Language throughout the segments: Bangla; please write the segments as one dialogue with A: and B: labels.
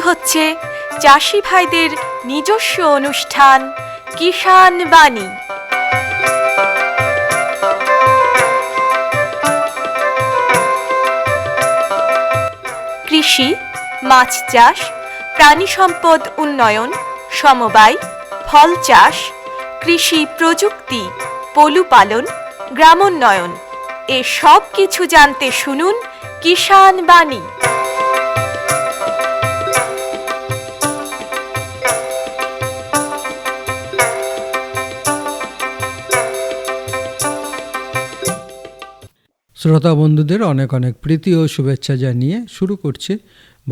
A: হচ্ছে চাষি ভাইদের নিজস্ব অনুষ্ঠান কিষান বাণী। কৃষি, মাছ চাষ, প্রাণী সম্পদ উন্নয়ন, সমবায়, ফল চাষ, কৃষি প্রযুক্তি, পলুপালন, গ্রামোন্নয়ন এ সব কিছু জানতে শুনুন কিষান বাণী।
B: শ্রোতা বন্ধুদের অনেক অনেক প্রীতি ও শুভেচ্ছা জানিয়ে শুরু করছে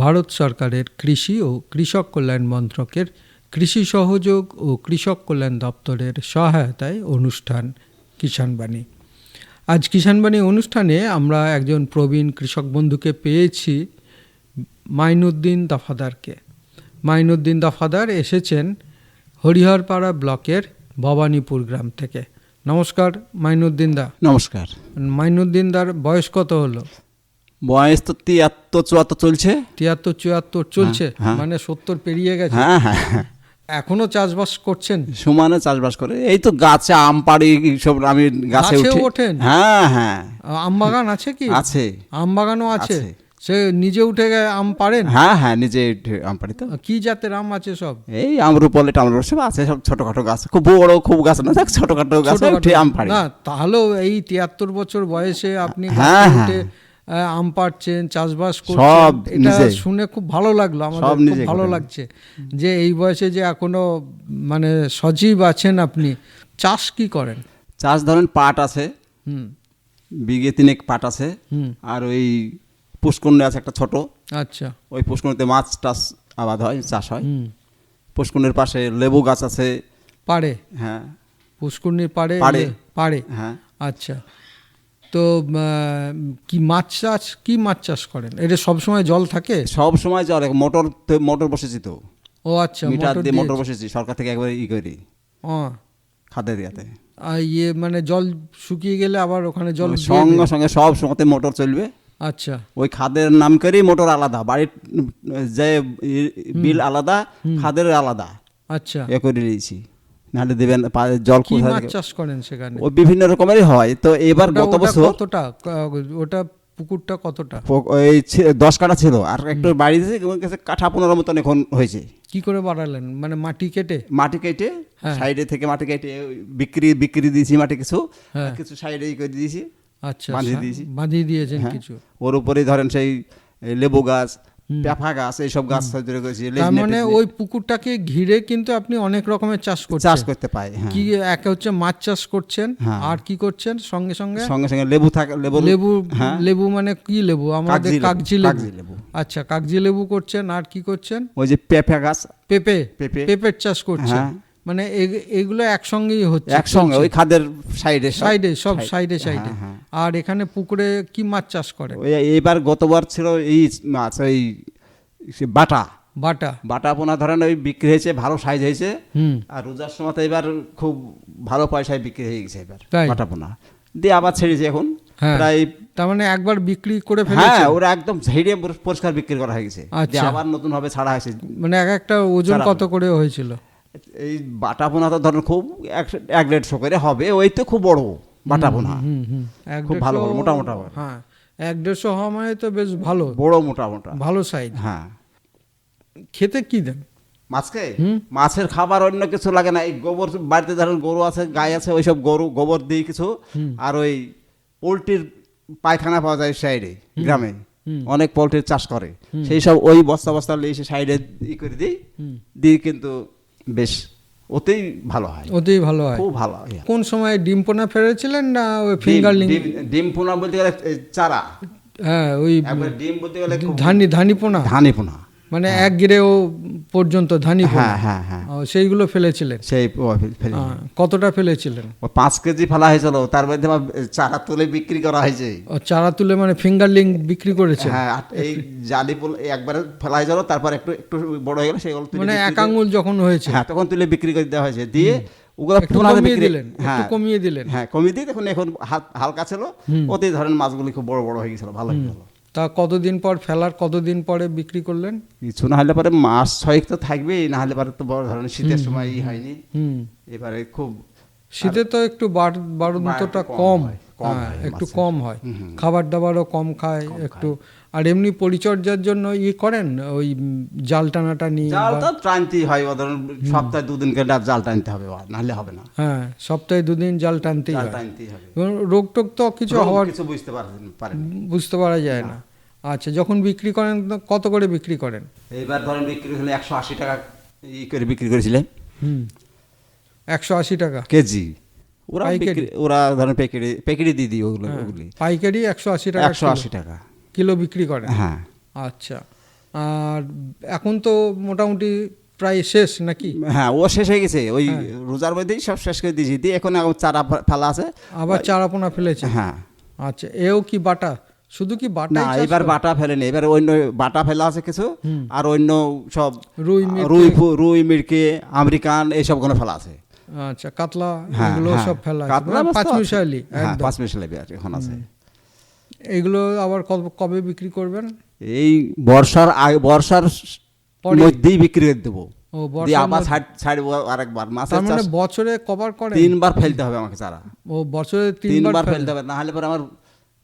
B: ভারত সরকারের কৃষি ও কৃষক কল্যাণ মন্ত্রকের কৃষি সহযোগ ও কৃষক কল্যাণ দপ্তরের সহায়তায় অনুষ্ঠান কিষান বাণী। আজ কিষান বাণী অনুষ্ঠানে আমরা একজন প্রবীণ কৃষক বন্ধুকে পেয়েছি, মাইনুদ্দিন দফাদারকে। মাইনুদ্দিন দফাদার এসেছেন হরিহরপাড়া ব্লকের ভবানীপুর গ্রাম থেকে। নমস্কার মাইনুদ্দিন দা।
C: নমস্কার।
B: মাইনুদ্দিন দার বয়স কত হলো?
C: বয়স তো 73-74 চলছে।
B: 73-74 চলছে,
C: হ্যাঁ।
B: মানে 70 পেরিয়ে গেছে।
C: হ্যাঁ হ্যাঁ,
B: এখনো চাষবাস করছেন?
C: সমানে চাষবাস করে, এই তো গাছে আম পাড়ি সব, আমি গাছে
B: ওঠেন?
C: হ্যাঁ হ্যাঁ।
B: আম বাগান আছে কি?
C: আছে,
B: আম বাগানও আছে। সে নিজে উঠে আম পাড়েন?
C: হ্যাঁ হ্যাঁ, নিজে আম পাড়ি। তো
B: কি জাতের আম আছে সব?
C: এই আমরুপলে টামরুপ সব আছে, সব ছোটখাটো গাছ, খুব বড় খুব গাছ না, ছোটখাটো গাছ উঠে আম পাড়ি।
B: না তাহলেও এই 73 বছর বয়সে আপনি
C: হ্যাঁ হ্যাঁ
B: উঠে আম পাড়ছেন, চাষবাস করছেন, এটা শুনে খুব ভালো লাগলো। আমাদের খুব ভালো লাগছে যে এই বয়সে যে এখনো মানে সজীব আছেন আপনি। চাষ কি করেন?
C: চাষ ধরেন পাট আছে, বিঘে 3 পাট আছে, আর ওই পুষ্করণী আছে একটা ছোট। আচ্ছা। ওই পুষ্করণীতে মাছ টাছ আবাদ হয়, চাষ হয়। পুষ্করণীর পাশে লেবু গাছ আছে
B: পাড়ে।
C: হ্যাঁ,
B: পুষ্করণীর পাড়ে পাড়ে। হ্যাঁ, আচ্ছা। তো কি মাছ চাষ করেন? এটা সব সময় জল থাকে?
C: সব সময় জল, মোটর বসেছি তো।
B: ও আচ্ছা,
C: মিটার দিয়ে মোটর বসেছি, সরকার থেকে একবার করি খাদে দিয়াতে।
B: মানে জল শুকিয়ে গেলে আবার ওখানে জল
C: সঙ্গে সঙ্গে সব সময়তে মোটর চলবে।
B: আচ্ছা।
C: ওই খাদের নাম করি, মোটর আলাদা, বাড়ির যে বিল আলাদা, খাদের আলাদা।
B: আচ্ছা,
C: এ করে দিয়েছি, নাহলে দেবেন জল।
B: কি মাছ চাষ করেন সেখানে?
C: ও বিভিন্ন রকমেরই হয়। তো এবার গত বছর
B: কতটা, ওটা পুকুরটা কতটা?
C: ওই 10 কাঠা ছিল, আর একটু বাড়ি দিয়েছে, কাঠা 15 মতন এখন হয়েছে।
B: কি করে বাড়ালেন? মানে মাটি কেটে
C: সাইডে থেকে মাটি কেটে বিক্রি দিয়েছি, মাটি কিছু কিছু সাইডে করে দিয়েছি।
B: আচ্ছা, বাঁধিয়ে দিয়েছেন কিছু।
C: ওর উপরে ধরেন সেই লেবু গাছ, পেঁপা গাছ, এইসব গাছ করেছি।
B: তার মানে ওই পুকুরটাকে ঘিরে কিন্তু আপনি অনেক রকমের চাষ
C: করতে পাই।
B: কি এক হচ্ছে মাছ চাষ করছেন, আর কি করছেন সঙ্গে সঙ্গে?
C: লেবু থাকে,
B: লেবু মানে কি লেবু? আমাদের কাগজি লেবু। আচ্ছা, কাগজি লেবু করছেন, আর কি করছেন?
C: ওই যে পেঁপা গাছ,
B: পেঁপের চাষ করছেন। মানে এগুলো একসঙ্গেই হচ্ছে,
C: একসঙ্গে ওই খাদের সাইডে
B: সব সাইডে। আর এখানে পুকুরে কি মাছ চাষ করেন?
C: এবার গতবার ছিল এই মাছ, ওই বাটা পোনা ধরেন, ওই বিক্রি হয়েছে, ভালো সাইজ হয়েছে। আর রোজার সময় এবার খুব ভালো পয়সায় বিক্রি হয়ে গেছে এবার বাটা পোনা দিয়ে, আবার ছেড়েছে এখন প্রায়।
B: তার মানে একবার বিক্রি করে ফেলেছে?
C: হ্যাঁ, ওরা একদম ঝেড়ে পরিষ্কার বিক্রি করা হয়ে গেছে, আবার নতুন ভাবে ছাড়া হয়েছে।
B: মানে একটা ওজন কত করে হয়েছিল?
C: এই বাটা পোনা তো ধরেন খুব 1-150 করে হবে, ওই তো খুব বড় বাটা পোনা, খুব ভালো মোটা।
B: হ্যাঁ, 150 হওয়া মানে তো বেশ ভালো,
C: বড় মোটা
B: ভালো সাইজ।
C: হ্যাঁ।
B: খেতে কি দেন
C: মাছকে? মাছের খাবার অন্য কিছু লাগে না, এই গোবর, বাড়িতে ধরেন গরু আছে, গাই আছে, ওইসব গোবর দিই কিছু। আর ওই পোলট্রির পায়খানা পাওয়া যায় সাইডে, গ্রামে অনেক পোলট্রির চাষ করে, সেই সব ওই বস্তা এসে সাইডে করে দিই, কিন্তু বেশ ওতেই ভালো হয়। খুব ভালো হয়।
B: কোন সময় ডিম পোনা ফেলেছিলেন না ওই ফিঙ্গারলিং?
C: ডিম পোনা বলতে গেলে চারা,
B: হ্যাঁ, ওই
C: ডিম বলতে গেলে
B: ধানি পোনা মানে 1 গিরেও পর্যন্ত ধানি পোনা। হ্যাঁ, সেইগুলো ফেলেছিলেন? কতটা ফেলেছিলেন?
C: 5 কেজি ফেলা হয়েছিল, তার মধ্যে চারা তুলে বিক্রি করা হয়েছে।
B: চারা তুলে মানে ফিঙ্গারলিং বিক্রি করেছে?
C: হ্যাঁ, এই জালি একবারে ফেলা হয়েছিল, তারপর একটু বড় হয়ে গেল, সেগুলো
B: মানে 1 আঙ্গুল যখন হয়েছে,
C: হ্যাঁ, তখন তুলে বিক্রি করে দেওয়া হয়েছে। দিয়ে ওগুলো কমিয়ে দিলেন। হ্যাঁ, কমিয়ে দিয়ে এখন হালকা ছিল, ওতেই ধরেন মাছগুলি খুব বড় হয়ে গেছিল, ভালো হয়ে গেল।
B: তা কতদিন পর ফেলার কতদিন পরে বিক্রি করলেন?
C: কিছু না হলে পরে মাস 6 তো থাকবেই, না হলে পরে তো বড় ধরনের শীতের সময় হয়নি। এবারে খুব
B: শীতে তো একটু বাড়ন্তটা
C: কম
B: কম,
C: হয়, কম
B: হ্যাঁ,
C: হয়
B: একটু
C: মাছে।
B: কম হয়, খাবার দাবারও কম খায় একটু। আর এমনি পরিচর্যার জন্য করেন ওই জাল টানাটানি?
C: জাল তো টানতেই হয়, ধরুন সপ্তাহে 2 দিন করে জাল টানতে হবে, নাহলে হবে না।
B: হ্যাঁ, সপ্তাহে 2 দিন জাল টানতেই
C: জাল
B: হয়।
C: টানতেই হবে।
B: এবং রোগ টোগ তো কিছু হওয়ার
C: কিছু বুঝতে পারেন
B: বুঝতে পারা যায় না। আচ্ছা, যখন বিক্রি করেন তো কত করে বিক্রি করেন?
C: এইবার ধরেন বিক্রি হলে 180 টাকা করে বিক্রি করেছিলেন।
B: 180 টাকা
C: কেজি। ওরা
B: পাইকারি?
C: ওরা ধরেন প্যাকেটে দিয়ে দিই ওগুলো।
B: পাইকারি 180 টাকা
C: 180 টাকা
B: কিলো বিক্রি করেন?
C: হ্যাঁ।
B: আচ্ছা, আর এখন তো মোটামুটি প্রায় শেষ নাকি?
C: হ্যাঁ, ও শেষ হয়ে গেছে, ওই রোজার মধ্যেই সব শেষ করে দিয়েছি, দিয়ে এখন চারা ফেলা আছে।
B: আবার চারাপোনা ফেলেছে?
C: হ্যাঁ।
B: আচ্ছা, এও কি বাটা? শুধু কি বাটা?
C: না, এবার বাটা ফেলেনি, এবার অন্য বাটা ফেলা আছে কিছু, আর অন্য সব রুই মিরকে আমেরিকান এইসব গুলো ফেলা আছে।
B: আচ্ছা, কাতলা
C: হ্যাঁ,
B: এগুলো
C: হ্যাঁ।
B: সব ফেলা আছে,
C: কাতলা
B: মানে
C: মাছ তো আছে।
B: পাঁচমিশালি
C: হ্যাঁ,
B: একদম।
C: 5 মিশালি এখন আছে।
B: এগুলো আবার কবে বিক্রি করবেন?
C: এই বর্ষার
B: পরে?
C: মধ্যেই বিক্রি করে দেবো।
B: ও,
C: দিয়ে
B: বর্ষার
C: আবার
B: মধ্যে?
C: ছাড়বো আরেকবার।
B: তার
C: মাছের
B: মানে
C: চাষ
B: বছরে কবার করেন?
C: 3 বার ফেলতে হবে আমাকে চারা।
B: ও, বছরে 3
C: 3
B: বার
C: বার
B: ফেলেন?
C: ফেলতে হবে, না হলে পরে আমার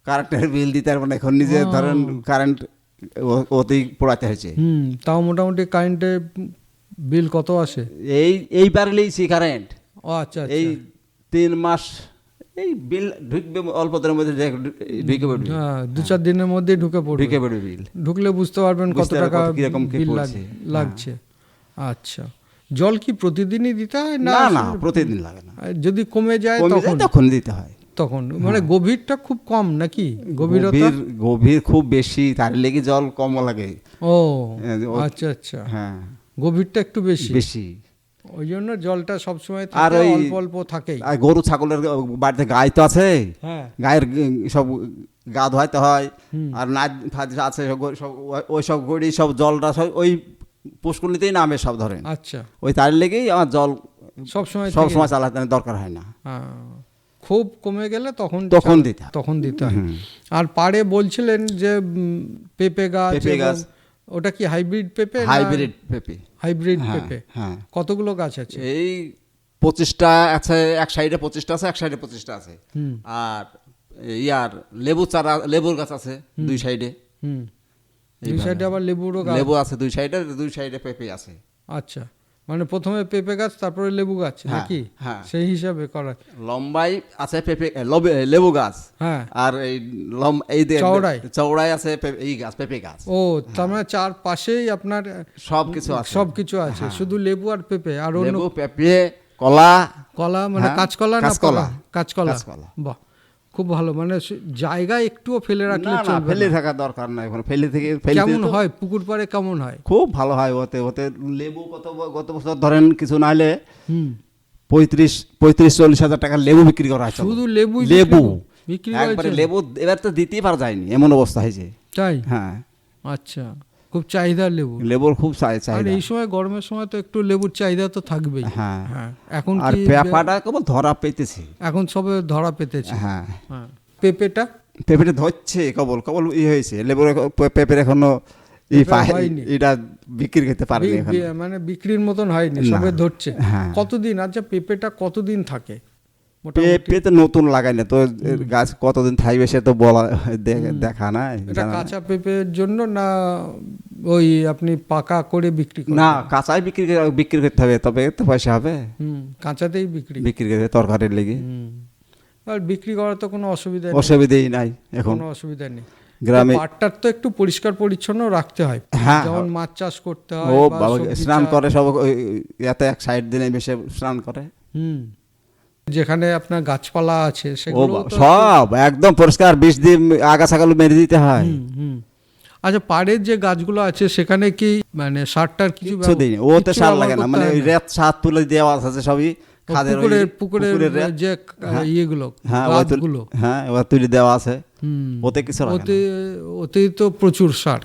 C: কারেন্টের বিল দিতে পারবো না। এখন নিজে ধরেন কারেন্ট ওতেই পোড়াতে হয়েছে।
B: তাও মোটামুটি কারেন্টের বিল কত আসে?
C: এইবার নিয়েছি কারেন্ট।
B: ও আচ্ছা,
C: এই
B: আচ্ছা।
C: 3 মাস এই বিল ঢুকবে অল্প দিনের মধ্যে, ঢুকে পড়বে।
B: হ্যাঁ, 2-4 দিনের মধ্যেই ঢুকে
C: ঢুকে
B: পড়বে।
C: পড়বে বিল।
B: ঢুকলে বুঝতে পারবেন কত
C: বুঝতে পারবেন
B: টাকা
C: কিরকম কি
B: বিল
C: পড়ছে।
B: লাগছে। আচ্ছা, জল কি প্রতিদিনই দিতে হয়?
C: না না, প্রতিদিন লাগে না,
B: যদি কমে যায়
C: তখন দিতে হয়।
B: তখন মানে গভীরটা খুব কম নাকি? গভীরতা
C: গভীর খুব বেশি, তার লেগে জল কম লাগে।
B: ও আচ্ছা আচ্ছা,
C: হ্যাঁ,
B: গভীরটা একটু বেশি,
C: বেশি।
B: ওই জন্য জলটা সবসময়
C: আর ওই
B: অল্প অল্প থাকেই।
C: আর গরু ছাগলের বাড়িতে গাই তো আছে,
B: হ্যাঁ,
C: গায়ের সব গা ধোয়াইতে হয়। আর নাচ ফাজ আছে সব, ওই সব গড়ি সব জলটা সব ওই পুষ্করণীতেই নামে সব, ধরেন।
B: আচ্ছা,
C: ওই তার লেগেই আমার জল
B: সবসময়
C: চালাতে দরকার হয় না।
B: খুব কমে গেলে তখন দিতে হয়। আর পাড়ে বলছিলেন যে পেঁপে গাছ, ওটা কি হাইব্রিড পেঁপে?
C: হাইব্রিড পেঁপে।
B: হাইব্রিড পেঁপে।
C: হ্যাঁ।
B: কতগুলো গাছ আছে?
C: এই 25টা আছে, এক সাইডে 25টা আছে, এক সাইডে 25টা আছে। আর লেবুর গাছ আছে 2 সাইডে।
B: দুই সাইডে আবার
C: লেবু আছে 2 সাইডে, 2 সাইডে পেঁপে আছে।
B: আচ্ছা, মানে প্রথমে পেঁপে গাছ তারপরে লেবু গাছ নাকি?
C: হ্যাঁ,
B: সেই হিসাবে করা।
C: লম্বাই আছে পেঁপে লেবু গাছ।
B: হ্যাঁ,
C: আর এই চওড়াই আছে এই গাছ, পেঁপে গাছ।
B: ও, তার মানে 4 পাশেই আপনার সবকিছু আছে, শুধু লেবু আর পেঁপে আর অন্য?
C: লেবু, পেঁপে, কলা
B: মানে কাঁচকলা না? কাঁচকলা।
C: কাঁচকলা।
B: বাহ, খুব ভালো। মানে জায়গা একটুও ফেলে রাখলে
C: না, ফেলে থাকা দরকার নাই।
B: কেমন হয় পুকুর পাড়ে? কেমন হয়?
C: খুব ভালো হয়। ওতে লেবু গত বছর ধরেন কিছু না হলে 35-40 হাজার টাকার লেবু বিক্রি করা হয়।
B: শুধু
C: লেবু
B: বিক্রি
C: একবারে লেবু এবার তো দিতেই পারা যায়নি, এমন অবস্থা হয়েছে।
B: তাই?
C: হ্যাঁ।
B: আচ্ছা, খুব চাহিদা লেবুর খুব চাহিদা। আর এই সময় গরমের সময় তো একটু লেবুর চাহিদা তো থাকবেই।
C: হ্যাঁ।
B: এখন
C: আর পেঁপাটা কেবল ধরা পেতেছে,
B: এখন সবে ধরা পেতেছে।
C: হ্যাঁ।
B: পেঁপেটা
C: ধরছে কেবল হয়েছে। লেবুর পেঁপের এখনো এটা বিক্রি করতে পারেনি,
B: মানে বিক্রির মতন হয়নি, সবে ধরছে। কতদিন? আচ্ছা, পেঁপেটা কতদিন থাকে?
C: পেঁপে তো নতুন লাগাই না তো, গাছ কতদিন থাকবে সে তো বলা দেখা নাই।
B: এটা কাঁচা পেঁপের জন্য না ওই আপনি পাকা করে বিক্রি করেন?
C: না, কাঁচাই বিক্রি করতে হবে, তবে তো পয়সা হবে।
B: কাঁচাতেই বিক্রি
C: করতে তরকারির লেগে।
B: আর বিক্রি করার তো কোনো
C: অসুবিধাই নাই এখন,
B: কোনো অসুবিধা নেই।
C: গ্রামে
B: পাটটার তো একটু পরিষ্কার পরিচ্ছন্ন রাখতে হয়, যেমন মাছ চাষ করতে হয়।
C: ও বাবা, স্নান করে সব, এতে এক সাইড দিনে বেশি স্নান করে।
B: যেখানে আপনার গাছপালা আছে সেগুলো
C: সব একদম পরিষ্কার, বিষ দিয়ে আগাছাগুলো মেরে দিতে হয়।
B: আচ্ছা, পাড়ের যে গাছগুলো আছে সেখানে কি মানে সারটার কিছু
C: দিন? ওতে সার লাগে না, মানে রেত সার তুলে দেওয়া আছে সবই।
B: পুকুরের যে ইয়েগুলো, গাছগুলো,
C: হ্যাঁ, ওটা তুলে দেওয়া আছে। ওতে কিছু
B: ওতেই তো প্রচুর সার।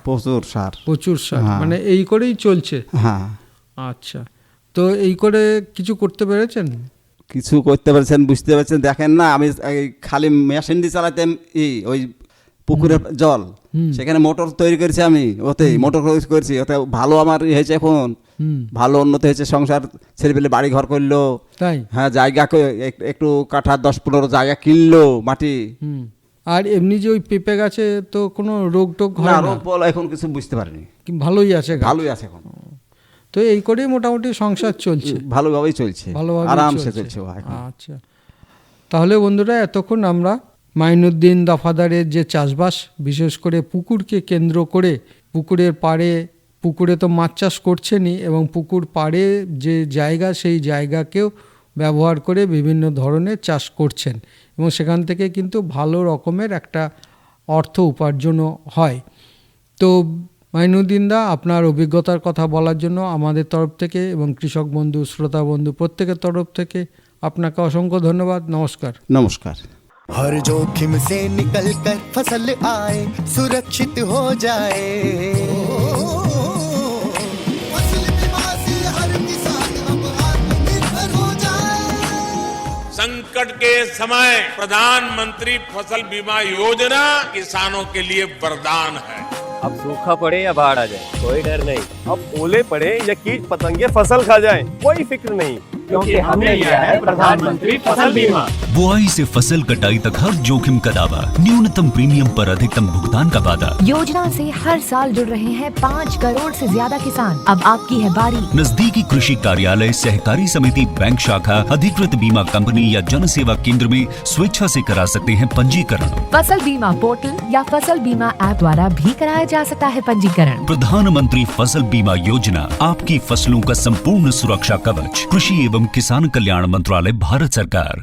B: মানে এই করেই চলছে।
C: হ্যাঁ।
B: আচ্ছা, তো এই করে কিছু করতে পেরেছেন?
C: কিছু করতে পারছেন, বুঝতে পারছেন। দেখেন না, আমি খালি মেশিন দিয়ে চালাতাম ওই পুকুরের জল, সেখানে মোটর তৈরি করেছি আমি, ওতে মোটর করেছি, ওতে ভালো আমার হয়েছে এখন, ভালো উন্নতি হয়েছে, সংসার ছেলে পেলে বাড়ি ঘর করলো,
B: তাই?
C: হ্যাঁ জায়গা একটু কাঠা 10-15 জায়গা কিনলো মাটি।
B: আর এমনি যে ওই পেঁপে গাছে তো কোনো রোগ টোগ হয়
C: না,
B: না?
C: রোগ বল এখন কিছু বুঝতে পারিনি,
B: ভালোই আছে গাছ?
C: ভালোই আছে এখন,
B: তো এই করেই মোটামুটি সংসার চলছে,
C: ভালোভাবেই চলছে,
B: ভালোভাবে
C: আরামসে চলছে এখন।
B: আচ্ছা, তাহলে বন্ধুরা এতক্ষণ আমরা মাইনুদ্দিন দফাদারের যে চাষবাস, বিশেষ করে পুকুরকে কেন্দ্র করে, পুকুরের পাড়ে, পুকুরে তো মাছ চাষ করছেনই, এবং পুকুর পাড়ে যে জায়গা, সেই জায়গাকেও ব্যবহার করে বিভিন্ন ধরনের চাষ করছেন, এবং সেখান থেকে কিন্তু ভালো রকমের একটা অর্থ উপার্জনও হয়। তো মাইনুদ্দিন দা, আপনার অভিজ্ঞতার কথা বলার জন্য আমাদের তরফ থেকে এবং কৃষক বন্ধু, শ্রোতা বন্ধু প্রত্যেকের তরফ থেকে আপনাকে অসংখ্য ধন্যবাদ। নমস্কার।
C: নমস্কার।
D: हर जोखिम से निकल कर फसल आए, सुरक्षित हो जाए। फसल बीमा से हर किसान अब आत्मनिर्भर हो जाए।
E: संकट के समय प्रधानमंत्री फसल बीमा योजना किसानों के लिए वरदान है।
F: अब सूखा पड़े या बाढ़ आ जाए, कोई डर नहीं। अब ओले पड़े या कीट पतंगे फसल खा जाए, कोई फिक्र नहीं, क्योंकि हमने लिया है प्रधानमंत्री फसल बीमा।
G: बुआई से फसल कटाई तक हर जोखिम का दावा, न्यूनतम प्रीमियम पर अधिकतम भुगतान का वादा।
H: योजना से हर साल जुड़ रहे हैं 5 करोड़ से ज्यादा किसान। अब आपकी है बारी।
G: नजदीकी कृषि कार्यालय, सहकारी समिति, बैंक शाखा, अधिकृत बीमा कंपनी या जन सेवा केंद्र में स्वेच्छा से करा सकते हैं पंजीकरण।
H: फसल बीमा पोर्टल या फसल बीमा ऐप द्वारा भी कराया जा सकता है पंजीकरण।
G: प्रधानमंत्री फसल बीमा योजना, आपकी फसलों का संपूर्ण सुरक्षा कवच। कृषि एवं किसान कल्याण मंत्रालय, भारत सरकार।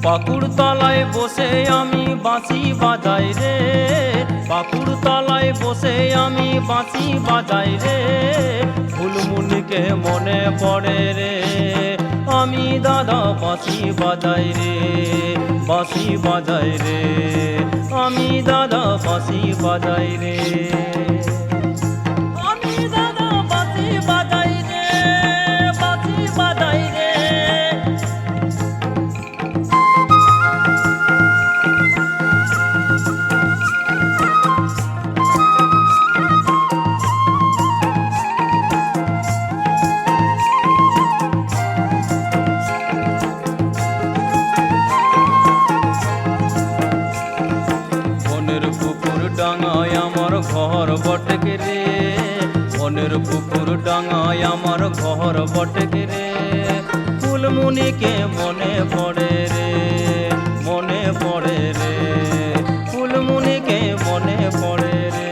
I: পাকুড় তলায় বসে আমি বাঁশি বাজাই রে, পাকুড় তলায় বসে আমি বাঁশি বাজাই রে, ফুলমুনিকে মনে পড়ে রে, আমি দাদা বাঁশি বাজাই রে, বাঁশি বাজাই রে, আমি দাদা বাঁশি বাজাই রে, আমি দাদা বাঁশি বাজাই রে, বাঁশি বাজাই রে। ডাঙায় আমার ঘর বটকে রে, বনের পুকুর ডাঙায় আমার ঘর বটকে রে, ফুলমুনিকে মনে পড়ে রে, মনে পড়ে রে, ফুলমুনিকে মনে পড়ে রে।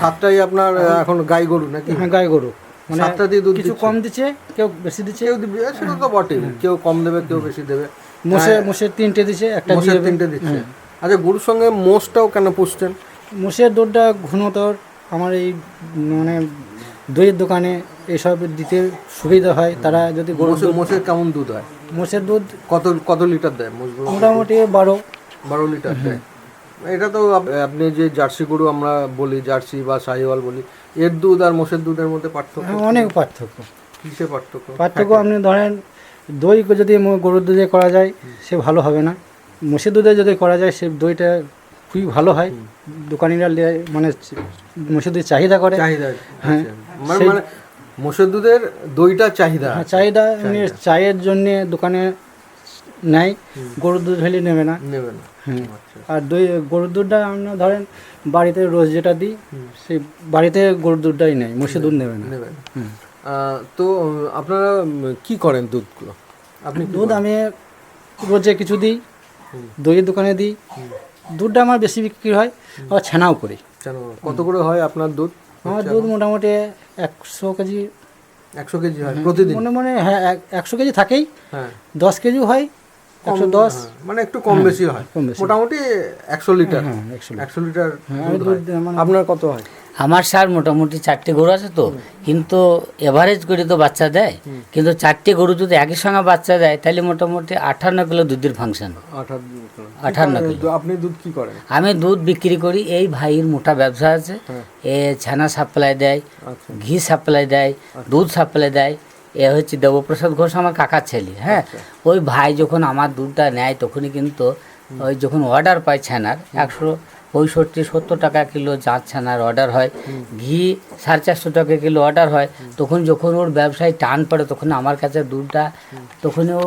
J: সাতটাই আপনার এখন গাই গরু নাকি?
K: হ্যাঁ, গাই গরু, মানে
J: সাতটা দিয়ে দুধ
K: কিছু
J: দিচ্ছে?
K: কম দিচ্ছে, কেউ বেশি দিচ্ছে।
J: কেউ দিবে, সেটা তো বটেই, কেউ কম দেবে কেউ বেশি দেবে।
K: মোষের 3টে দিচ্ছে, একটা
J: মোষের 3টে দিচ্ছে। আচ্ছা, গরুর সঙ্গে মোষটাও কেন পুষছেন?
K: মোষের দুধটা ঘনতর, আমার এই মানে দইয়ের দোকানে এসব দিতে সুবিধা হয়। তারা যদি
J: মোষের কেমন দুধ হয়?
K: মোষের দুধ
J: কত লিটার দেয় মোষগুলো?
K: মোটামুটি 12
J: লিটার দেয়। এটা তো আপনি যে জার্সি গরু আমরা বলি, জার্সি বা শাহিওয়াল বলি, এর দুধ আর মোষের দুধের মধ্যে পার্থক্য?
K: অনেক পার্থক্য।
J: কিসে পার্থক্য?
K: আপনি ধরেন দই যদি গরুর দুধে করা যায় সে ভালো হবে না, মোষের দুধে যদি করা যায় সে দইটা খুবই ভালো হয়। দোকানিরা মানে মোষের দুধের চাহিদা করে। হ্যাঁ,
J: মানে মোষের দুধের দইটা চাহিদা
K: এমনি চায়ের জন্য দোকানে নেয়, গরুর দুধ হলে নেবে না। হ্যাঁ, আর গরুর দুধটা আমরা ধরেন বাড়িতে রোজ যেটা দিই সেই বাড়িতে গরুর দুধটাই নেয়, মোষের দুধ নেবে না।
J: তো আপনারা কি করেন দুধগুলো?
K: দুধ আমি রোজে কিছু দিই, দইয়ের দোকানে দিই। দুধটা আমার বেশি বিক্রি হয়, আবার ছানাও করি।
J: কত করে হয় আপনার দুধ?
K: আমার দুধ মোটামুটি 100 কেজি।
J: 100 কেজি হয় প্রতিদিন?
K: মনে হ্যাঁ, 100 কেজি থাকেই। 10 কেজিও হয়, 110,
J: মানে একটু কম বেশি হয়। মোটামুটি 100 লিটার। 100 লিটার আপনার কত হয়?
L: আমার স্যার মোটামুটি 4টে গরু আছে তো, কিন্তু এভারেজ করে তো বাচ্চা দেয়, কিন্তু 4টে গরু যদি একই সঙ্গে বাচ্চা দেয় তাহলে মোটামুটি 58 কিলো দুধের ফাংশন। 58 কিলো।
J: আপনি দুধ কি করেন?
L: আমি দুধ বিক্রি করি, এই ভাইয়ের মোটা ব্যবসা আছে, এ ছানা সাপ্লাই দেয়, ঘি সাপ্লাই দেয়, দুধ সাপ্লাই দেয়। এ হচ্ছে দেবপ্রসাদ ঘোষ, আমার কাকার ছেলে। হ্যাঁ, ওই ভাই যখন আমার দুধটা নেয় তখনই কিন্তু ওই যখন অর্ডার পায় ছানার 165-70 টাকা কিলো জাত ছানার অর্ডার হয়, ঘি 450 টাকা কিলো অর্ডার হয়, তখন যখন ওর ব্যবসায় টান পড়ে তখন আমার কাছে দুধটা তখন ও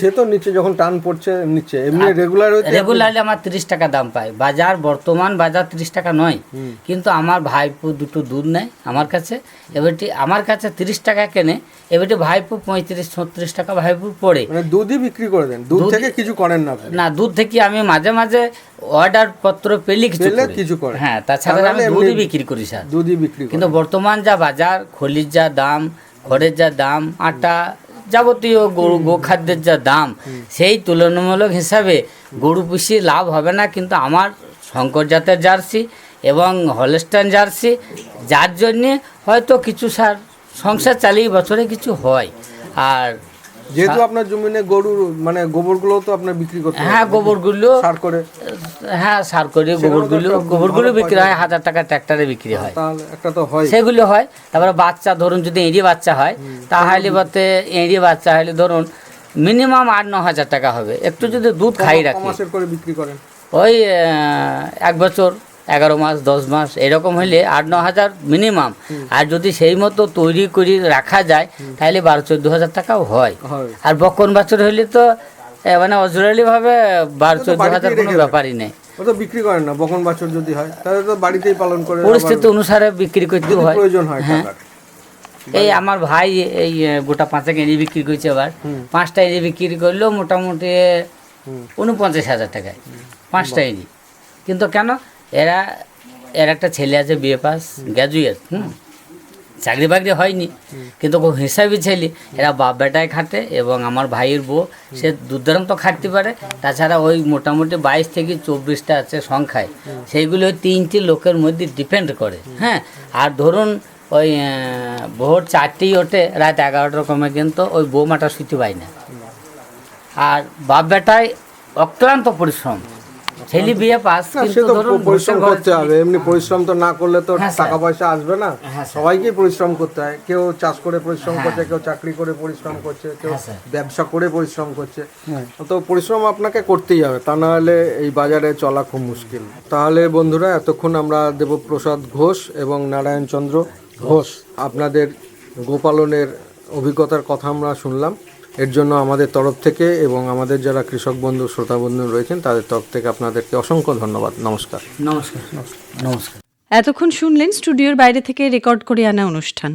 J: সে তো নিচে যখন টান পড়ছে নিচে, এমনি
L: রেগুলারলি আমার 30 টাকা দাম পায়। বর্তমান বাজার 30 টাকা নয়, কিন্তু আমার ভাইপো দুটো দুধ নেয় আমার কাছে, এবারটি আমার কাছে 30 টাকা কেনে, এবারটি ভাইপো 35-36 টাকা ভাইপো পড়ে।
J: মানে দুধই বিক্রি করে দেন? দুধ থেকে কিছু করেন না?
L: না, দুধ থেকে আমি মাঝে মাঝে অর্ডার পত্র পেলে কিছু করে। হ্যাঁ, তাছাড়া আমি দুধই বিক্রি করি স্যার।
J: দুধই বিক্রি।
L: কিন্তু বর্তমান যা বাজার, খলির যা দাম, খড়ের যা দাম, আটা, যাবতীয় গোখাদ্যের যা দাম, সেই তুলনামূলক হিসাবে গরু পুষি লাভ হবে না। কিন্তু আমার শঙ্কর জাতের জার্সি এবং হলস্টাইন জার্সি, যার জন্যে হয়তো কিছু স্যার সংসার চালিয়ে বছরে কিছু হয়। আর
J: যেহেতু আপনার জমিনে গরুর মানে গোবরগুলো তো আপনার বিক্রি করতে হয়?
L: হ্যাঁ, গোবরগুলো
J: সার করে।
L: হ্যাঁ, সার করে গোবরগুলো বিক্রি হয়, 1000 টাকা ট্র্যাক্টরে বিক্রি হয়।
J: তাহলে একটা তো হয়,
L: সেগুলো হয়। তারপরে বাচ্চা ধরুন যদি এঁড়ি বাচ্চা হয়, তাহলে বলতে এঁড়ি বাচ্চা হলে ধরুন মিনিমাম 8-9 হাজার টাকা হবে। একটু যদি দুধ খাই রাখি,
J: মাসের করে বিক্রি করেন?
L: ওই 1 বছর, 11 মাস, 10 মাস এরকম হলে 8-9 হাজার মিনিমাম। আর যদি সেই মতো তৈরি করে রাখা যায় তাহলে 12-14 হাজার টাকাও হয়। আর বকন বাছুর হলে তো মানে অজরালি ভাবে 12-14 হাজার কোনো ব্যাপারই নেই।
J: ও তো বিক্রি করেন না? বকন বাছুর যদি হয় তাহলে তো বাড়িতেই পালন করে,
L: পরিস্থিতি অনুসারে বিক্রি করতে হয়,
J: প্রয়োজন হয়।
L: হ্যাঁ, এই আমার ভাই এই গোটা 5 এঁড়ি বিক্রি করেছে, এবার 5টা এঁড়ি বিক্রি করলেও মোটামুটি 49 হাজার টাকায় 5টা এঁড়ি। কিন্তু কেন, এর একটা ছেলে আছে বিএ পাস, গ্র্যাজুয়েট, চাকরি বাকরি হয়নি, কিন্তু হিসাবই ছেলে। এরা বাপ বেটায় খাটে এবং আমার ভাইয়ের বউ সে দুধদারম তো খাটতে পারে। তাছাড়া ওই মোটামুটি 22 থেকে 24টা আছে সংখ্যায়, সেইগুলো 3টি লোকের মধ্যে ডিপেন্ড করে। হ্যাঁ, আর ধরুন ওই ভোর 4টেই ওঠে, রাত 11টার কমে, কিন্তু ওই বৌমাটা শুতে পায় না। আর বাপ বেটায় অক্লান্ত পরিশ্রম, ছেলে বিয়ে পাস, কিন্তু
J: পরিশ্রম করতে হবে। এমনি পরিশ্রম তো না করলে তো টাকা পয়সা আসবে না। সবাইকেই পরিশ্রম করতে হয়। কেউ চাষ করে পরিশ্রম করছে, কেউ চাকরি করে পরিশ্রম করছে, কেউ ব্যবসা করে পরিশ্রম করছে। তো পরিশ্রম আপনাকে করতেই হবে, তা না হলে এই বাজারে চলা খুব মুশকিল। তাহলে বন্ধুরা, এতক্ষণ আমরা দেবপ্রসাদ ঘোষ এবং নারায়ণ চন্দ্র ঘোষ আপনাদের গোপালনের অভিজ্ঞতার কথা আমরা শুনলাম। এর জন্য আমাদের তরফ থেকে এবং আমাদের যারা কৃষক বন্ধু, শ্রোতা বন্ধু রয়েছেন তাদের তরফ থেকে আপনাদেরকে অসংখ্য ধন্যবাদ। নমস্কার।
L: নমস্কার।
M: এতক্ষণ শুনলেন স্টুডিওর বাইরে থেকে রেকর্ড করে আনা অনুষ্ঠান।